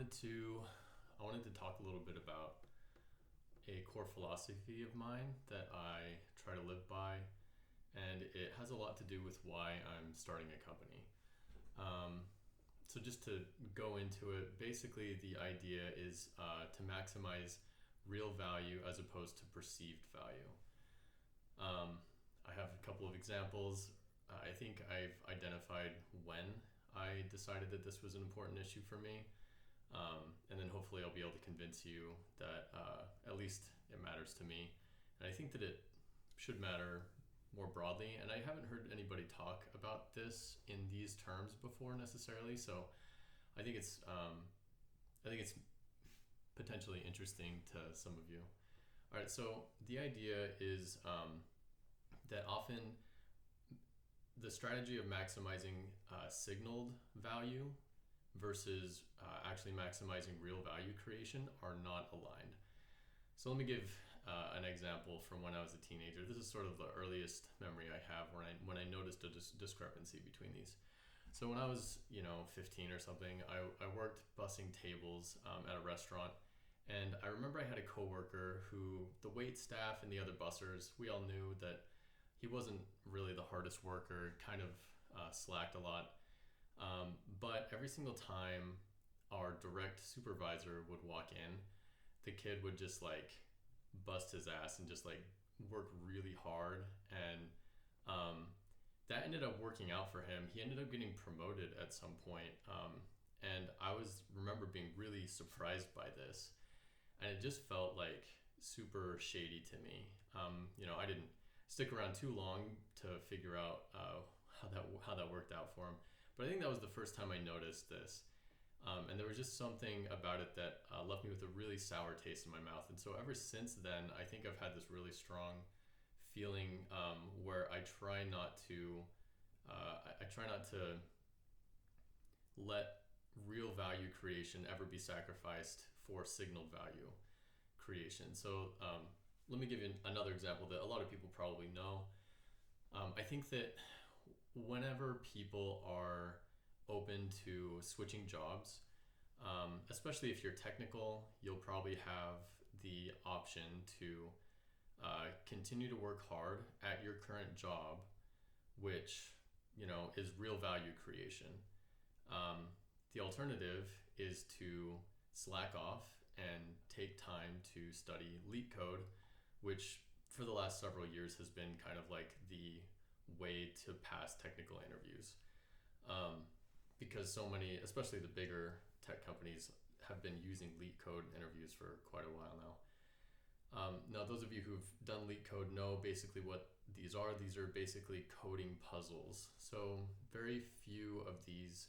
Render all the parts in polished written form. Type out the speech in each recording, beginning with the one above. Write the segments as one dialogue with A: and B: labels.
A: I wanted to talk a little bit about a core philosophy of mine that I try to live by, and it has a lot to do with why I'm starting a company. Um, so just to go into it, basically the idea is to maximize real value as opposed to perceived value. Um, I have a couple of examples. I think I've identified when I decided that this was an important issue for me. And then hopefully I'll be able to convince you that at least it matters to me. And I think that it should matter more broadly. And I haven't heard anybody talk about this in these terms before necessarily. So I think it's potentially interesting to some of you. All right. So the idea is that often the strategy of maximizing signaled value versus actually maximizing real value creation are not aligned. So let me give an example from when I was a teenager. This is sort of the earliest memory I have when I noticed a discrepancy between these. So when I was 15 or something, I worked bussing tables at a restaurant, and I remember I had a coworker who the wait staff and the other bussers, we all knew that he wasn't really the hardest worker, kind of slacked a lot. But every single time our direct supervisor would walk in, the kid would just like bust his ass and just like work really hard. And that ended up working out for him. He ended up getting promoted at some point. And remember being really surprised by this. And it just felt like super shady to me. I didn't stick around too long to figure out how that worked out for him. But I think that was the first time I noticed this. And there was just something about it that left me with a really sour taste in my mouth. And so ever since then, I think I've had this really strong feeling where I try not to let real value creation ever be sacrificed for signaled value creation. So let me give you another example that a lot of people probably know. I think that whenever people are open to switching jobs, especially if you're technical, you'll probably have the option to continue to work hard at your current job, which is real value creation. The alternative is to slack off and take time to study LeetCode, which for the last several years has been kind of like the way to pass technical interviews. Because so many, especially the bigger tech companies, have been using LeetCode interviews for quite a while now. Now, those of you who've done LeetCode know basically what these are. These are basically coding puzzles. So very few of these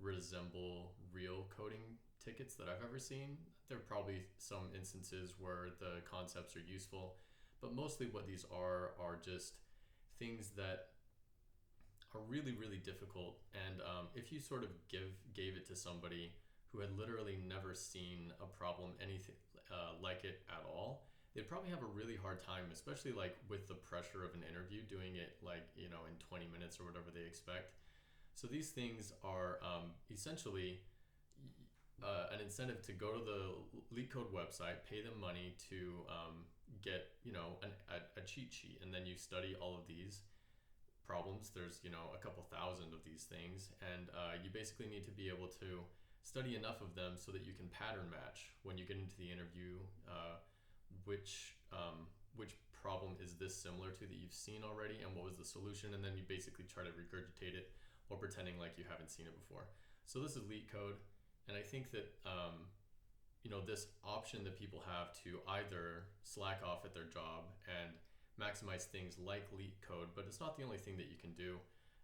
A: resemble real coding tickets that I've ever seen. There are probably some instances where the concepts are useful, but mostly what these are just things that are really, really difficult. And if you sort of gave it to somebody who had literally never seen a problem, anything like it at all, they'd probably have a really hard time, especially like with the pressure of an interview, doing it like, in 20 minutes or whatever they expect. So these things are essentially an incentive to go to the LeetCode website, pay them money to get, a cheat sheet. And then you study all of these problems. There's, a couple thousand of these things. And you basically need to be able to study enough of them so that you can pattern match when you get into the interview, which problem is this similar to that you've seen already and what was the solution. And then you basically try to regurgitate it while pretending like you haven't seen it before. So this is LeetCode. And I think that, this option that people have to either slack off at their job and maximize things like LeetCode, but it's not the only thing that you can do.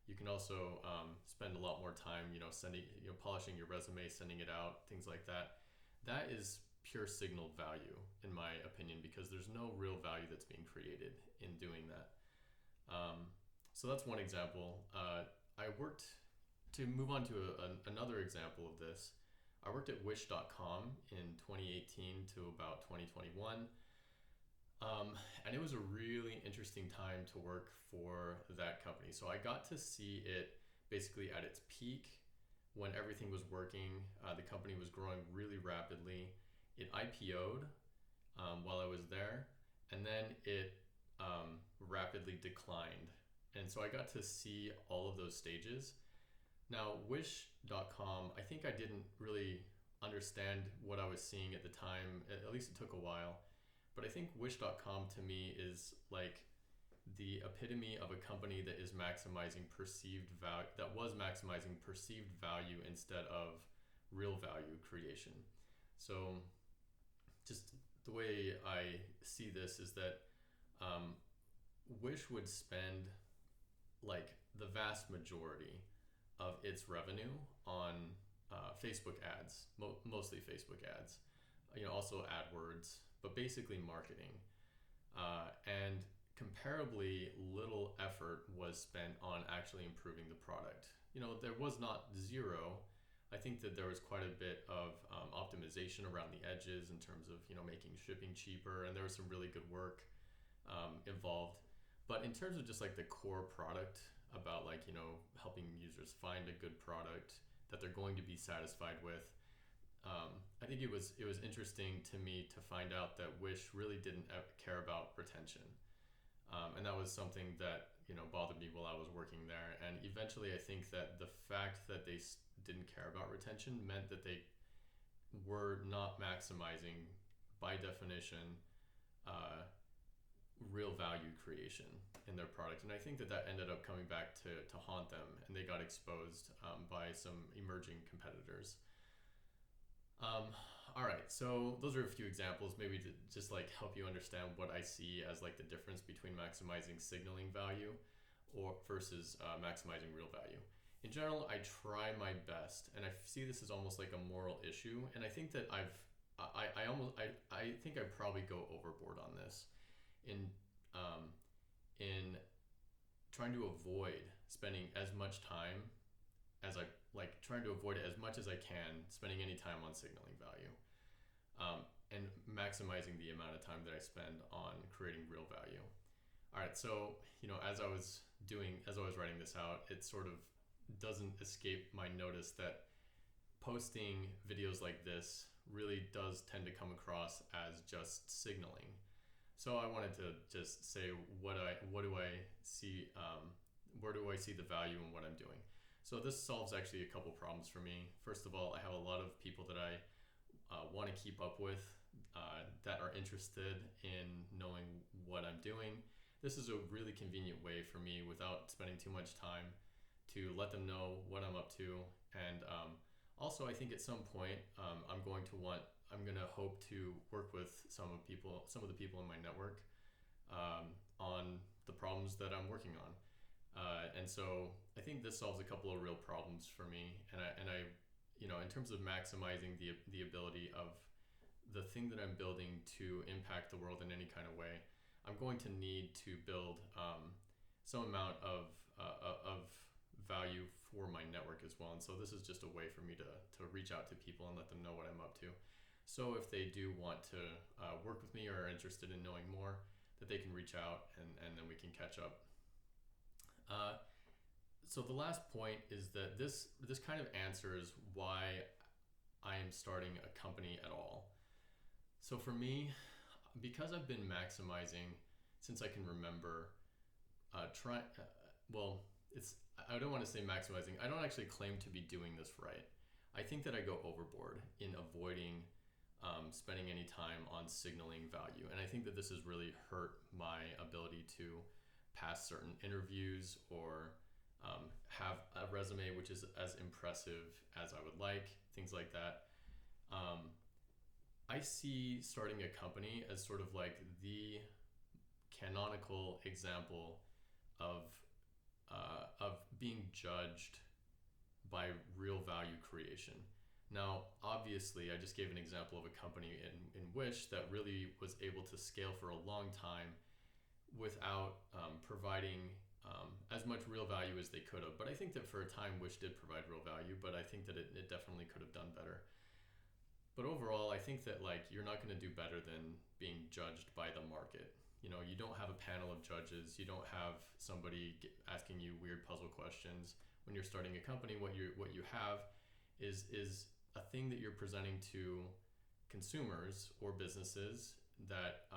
A: You can also spend a lot more time, polishing your resume, sending it out, things like that. That is pure signaled value, in my opinion, because there's no real value that's being created in doing that. So that's one example. To move on to another example of this, I worked at Wish.com in 2018 to about 2021. And it was a really interesting time to work for that company. So I got to see it basically at its peak when everything was working. The company was growing really rapidly. It IPO'd while I was there, and then it rapidly declined. And so I got to see all of those stages. Now, Wish.com, I think I didn't really understand what I was seeing at the time. At least it took a while. But I think Wish.com to me is like the epitome of a company that is maximizing perceived value, that was maximizing perceived value instead of real value creation. So just the way I see this is that Wish would spend like the vast majority of its revenue on Facebook ads, mostly Facebook ads, also AdWords, but basically marketing. And comparably little effort was spent on actually improving the product. There was not zero. I think that there was quite a bit of optimization around the edges in terms of making shipping cheaper, and there was some really good work involved. But in terms of just like the core product, about like helping users find a good product that they're going to be satisfied with, I think it was interesting to me to find out that Wish really didn't care about retention. And that was something that bothered me while I was working there. And eventually, I think that the fact that they didn't care about retention meant that they were not maximizing, by definition, real value creation in their product. And I think that ended up coming back to haunt them, and they got exposed by some emerging competitors. All right, so those are a few examples, maybe to just like help you understand what I see as like the difference between maximizing signaling value or versus maximizing real value. In general, I try my best, and I see this as almost like a moral issue. And I think that I think I probably go overboard on this in trying to avoid spending as much time as I like, trying to avoid as much as I can spending any time on signaling value, and maximizing the amount of time that I spend on creating real value. All right, so as I was writing this out, it sort of doesn't escape my notice that posting videos like this really does tend to come across as just signaling. So I wanted to just say what do I see, where do I see the value in what I'm doing. So this solves actually a couple problems for me. First of all, I have a lot of people that I want to keep up with that are interested in knowing what I'm doing. This is a really convenient way for me, without spending too much time, to let them know what I'm up to. And also, I think at some point I'm going to hope to work with some of the people in my network on the problems that I'm working on. And so I think this solves a couple of real problems for me. And I in terms of maximizing the ability of the thing that I'm building to impact the world in any kind of way, I'm going to need to build some amount of value for my network as well. And so this is just a way for me to reach out to people and let them know what I'm up to. So if they do want to work with me or are interested in knowing more, that they can reach out, and then we can catch up. So the last point is that this kind of answers why I am starting a company at all. So for me, because I've been maximizing since I can remember, I don't want to say maximizing. I don't actually claim to be doing this right. I think that I go overboard in avoiding spending any time on signaling value. And I think that this has really hurt my ability to pass certain interviews or have a resume which is as impressive as I would like, things like that. I see starting a company as sort of like the canonical example of being judged by real value creation. Now, obviously, I just gave an example of a company in Wish that really was able to scale for a long time without providing as much real value as they could have. But I think that for a time, Wish did provide real value, but I think that it definitely could have done better. But overall, I think that you're not going to do better than being judged by the market. You don't have a panel of judges. You don't have somebody asking you weird puzzle questions. When you're starting a company, what you have is a thing that you're presenting to consumers or businesses that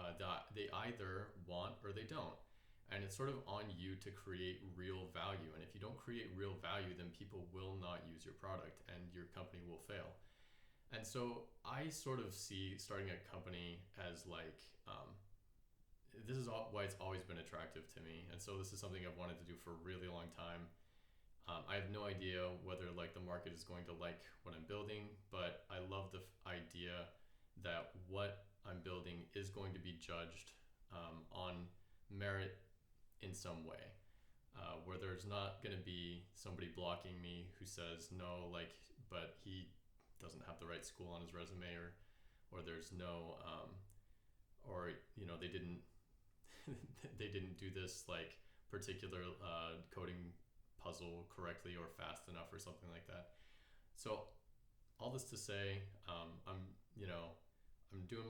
A: they either want or they don't. And it's sort of on you to create real value. And if you don't create real value, then people will not use your product and your company will fail. And so I sort of see starting a company as like, this is why it's always been attractive to me. And so this is something I've wanted to do for a really long time. I have no idea whether like the market is going to like what I'm building, but I love the idea that what I'm building is going to be judged on merit in some way, where there's not going to be somebody blocking me who says no, like, but he doesn't have the right school on his resume, or there's no, or you know they didn't they didn't do this like particular coding puzzle correctly or fast enough or something like that. So all this to say, I'm doing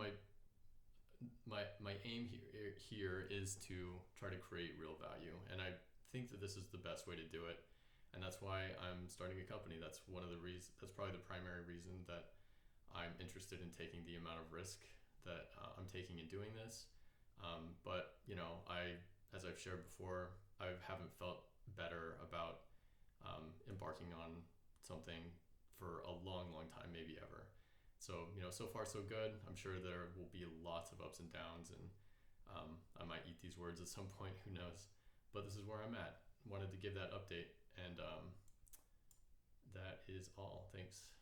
A: my aim here is to try to create real value, and I think that this is the best way to do it, and that's why I'm starting a company. That's one of the reasons. That's probably the primary reason that I'm interested in taking the amount of risk that I'm taking in doing this. But you know, as I've shared before, I haven't felt better about embarking on something for a long time, maybe ever. So you know, so far so good. I'm sure there will be lots of ups and downs, and I might eat these words at some point, who knows. But this is where I'm at. Wanted to give that update, and that is all. Thanks.